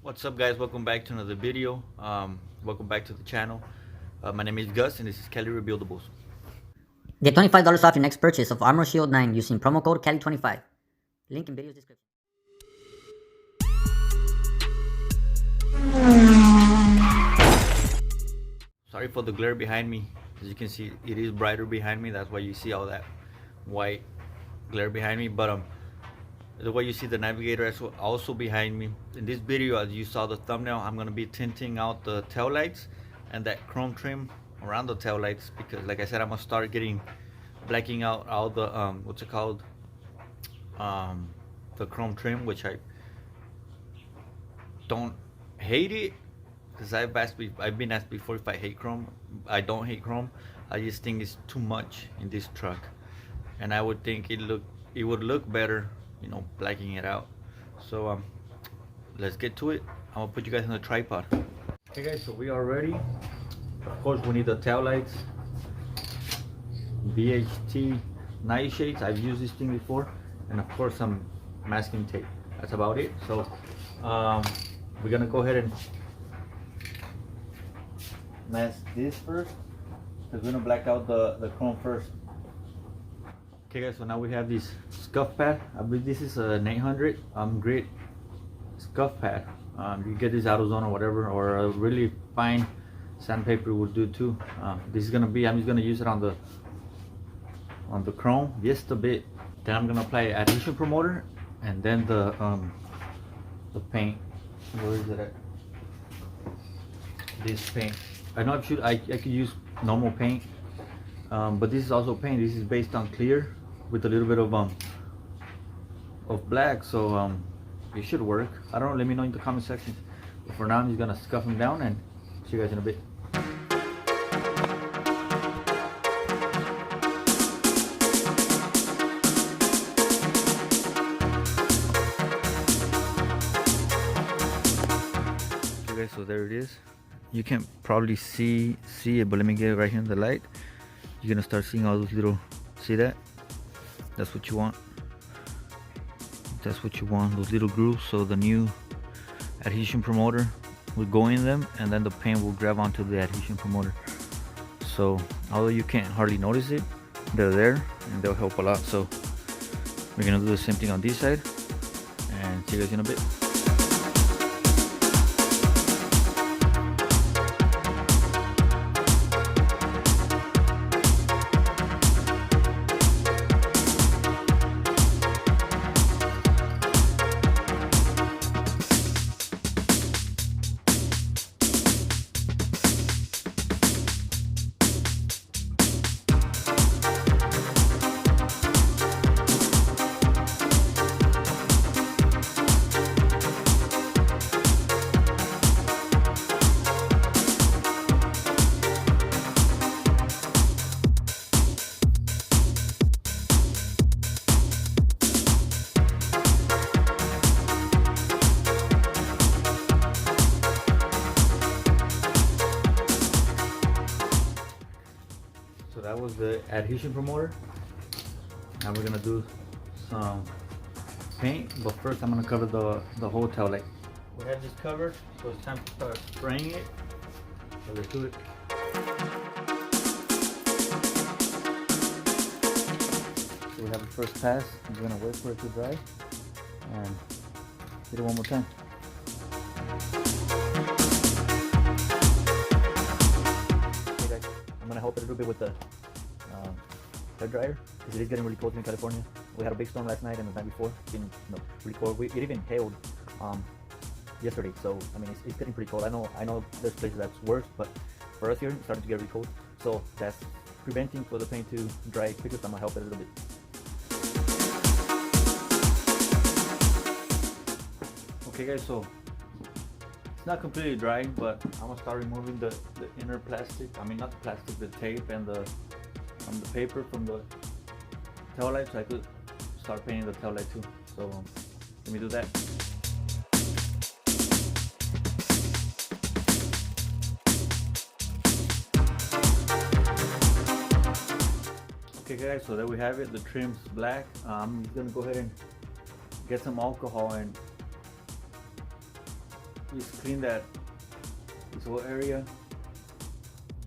What's up, guys? Welcome back to another video. Welcome back to the channel. My name is Gus and this is Kelly Rebuildables. Get $25 off your next purchase of Armor Shield 9 using promo code Kelly25. Link in video's description. Sorry for the glare behind me. As you can see, it is brighter behind me. That's why you see all that white glare behind me. But the way you see the navigator is also behind me. In this video, as you saw the thumbnail, I'm gonna be tinting out the tail lights and that chrome trim around the tail lights, because like I said, I'm gonna start blacking out all the what's it called, the chrome trim, which I don't hate it, because I've been asked before if I hate chrome. I don't hate chrome. I just think it's too much in this truck, and I would think it would look better, you know, blacking it out. So let's get to it. I'm gonna put you guys on the tripod. Okay guys, so we are ready. Of course, we need the tail lights, VHT NITE Shades. I've used this thing before, and of course some masking tape. That's about it. So we're gonna go ahead and mask this first, because we're gonna black out the chrome first. Okay guys, so now we have this scuff pad. I believe this is an 800 grit scuff pad. You get this AutoZone or whatever, or a really fine sandpaper would do too. This is gonna be, I'm just gonna use it on the chrome just a bit. Then I'm gonna apply adhesion promoter, and then the paint. Where is it at? This paint. I know I could use normal paint, but this is also paint. This is based on clear with a little bit of black, so it should work. I don't know, let me know in the comment section. But for now, I'm just gonna scuff them down and see you guys in a bit. Okay, so there it is. You can't probably see it, but let me get it right here in the light. You're gonna start seeing all those little, see that? That's what you want. That's what you want, those little grooves. So the new adhesion promoter will go in them, and then the paint will grab onto the adhesion promoter. So although you can't hardly notice it, they're there and they'll help a lot. So we're gonna do the same thing on this side, and see you guys in a bit. So that was the adhesion promoter. Now we're gonna do some paint, but first I'm gonna cover the whole tail light. We have this covered, so it's time to start spraying it. So let's do it. So we have the first pass. I'm gonna wait for it to dry and hit it one more time. Okay guys, I'm gonna help it a little bit with the hair dryer, because it is getting really cold here in California. We had a big storm last night and the night before. It's been, you know, really cold. It even hailed yesterday, so I mean it's getting pretty cold. I know there's places that's worse, but for us here it's starting to get really cold. So that's preventing for the paint to dry quicker. So I'm gonna help it a little bit. Okay guys, so it's not completely dry, but I'm gonna start removing the inner plastic. I mean, not the plastic, the tape and the paper from the tail light, so I could start painting the tail light too. So let me do that. Okay guys, so there we have it. The trim's black. I'm gonna go ahead and get some alcohol and just clean this whole area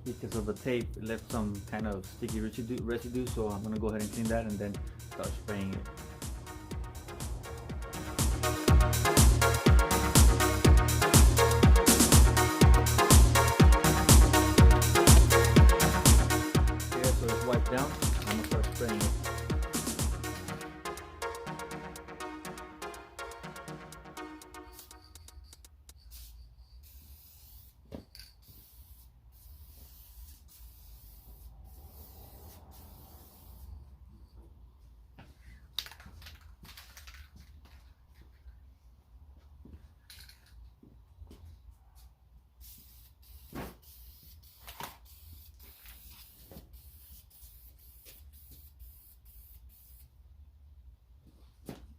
because of the tape. It left some kind of sticky residue, so I'm gonna go ahead and clean that and then start spraying it. Okay, so it's wiped down. I'm gonna start spraying it.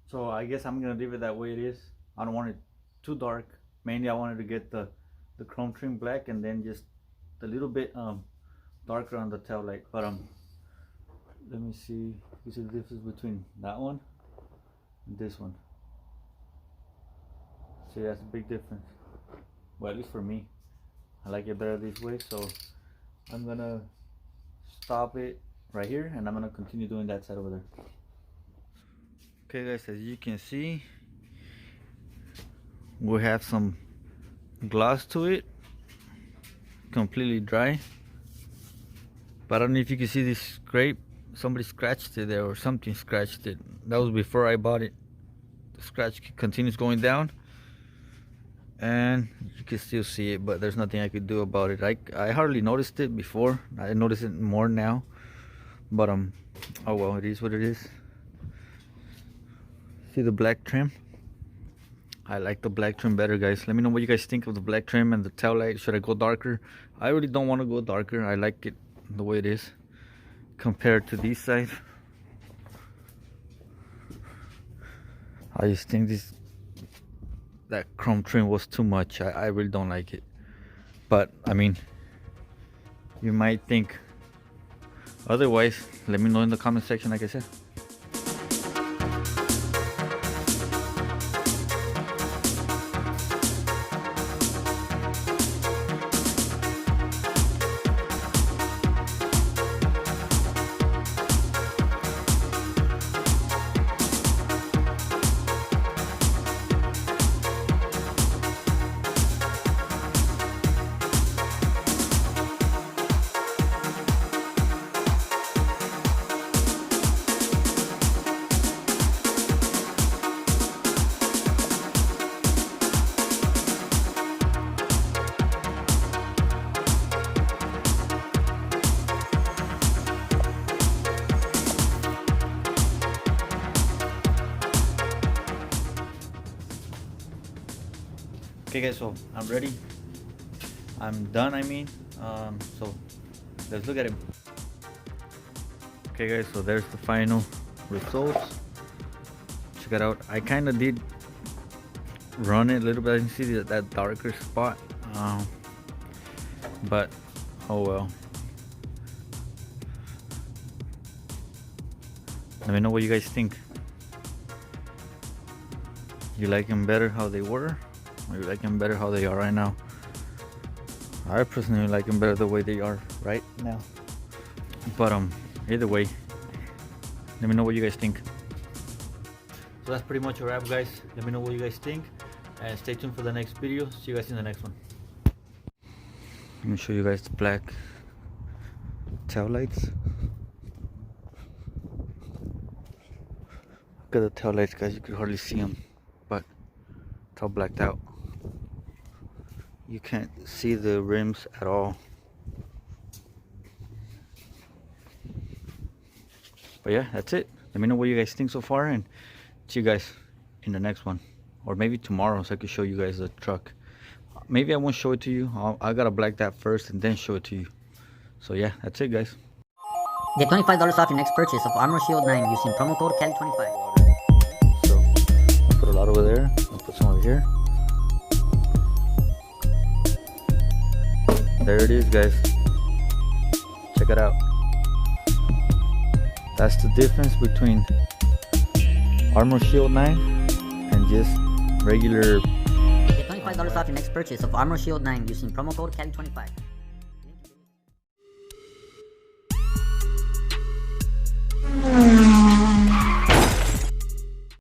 So I guess I'm gonna leave it that way it is. I don't want it too dark. Mainly I wanted to get the chrome trim black and then just a little bit darker on the tail light. But let me see. You see the difference between that one and this one. See, that's a big difference. Well, at least for me, I like it better this way. So I'm gonna stop it right here and I'm gonna continue doing that side over there. Okay guys, as you can see, we have some gloss to it, completely dry. But I don't know if you can see this scrape. Somebody scratched it there, or something scratched it. That was before I bought it. The scratch continues going down and you can still see it, but there's nothing I could do about it. I hardly noticed it before. I notice it more now, but oh well, it is what it is. See the black trim? I like the black trim better, guys. Let me know what you guys think of the black trim and the tail light. Should I go darker? I really don't want to go darker. I like it the way it is compared to this side. I just think that chrome trim was too much. I really don't like it. But I mean, you might think otherwise. Let me know in the comment section, like I said. Okay guys, so I'm ready. I'm done, I mean. So let's look at it. Okay guys, so there's the final results. Check it out. I kind of did run it a little bit. I can see that darker spot. But oh well. Let me know what you guys think. You like them better how they were, or you like them better how they are right now? I personally like them better the way they are right now. But either way, let me know what you guys think. So that's pretty much a wrap, guys. Let me know what you guys think, and stay tuned for the next video. See you guys in the next one. Let me show you guys the black tail lights. Look at the tail lights, guys. You could hardly see them, but it's all blacked out. You can't see the rims at all. But yeah, that's it. Let me know what you guys think so far, and see you guys in the next one, or maybe tomorrow, so I can show you guys the truck. Maybe I won't show it to you. I gotta black that first and then show it to you. So yeah, that's it, guys. Get $25 off your next purchase of Armor Shield 9 using promo code Cali25. So I'll put a lot over there. I'll put some over here. There it is, guys. Check it out. That's the difference between Armor Shield 9 and just regular $25 off your next purchase of Armor Shield 9 using promo code Cali25.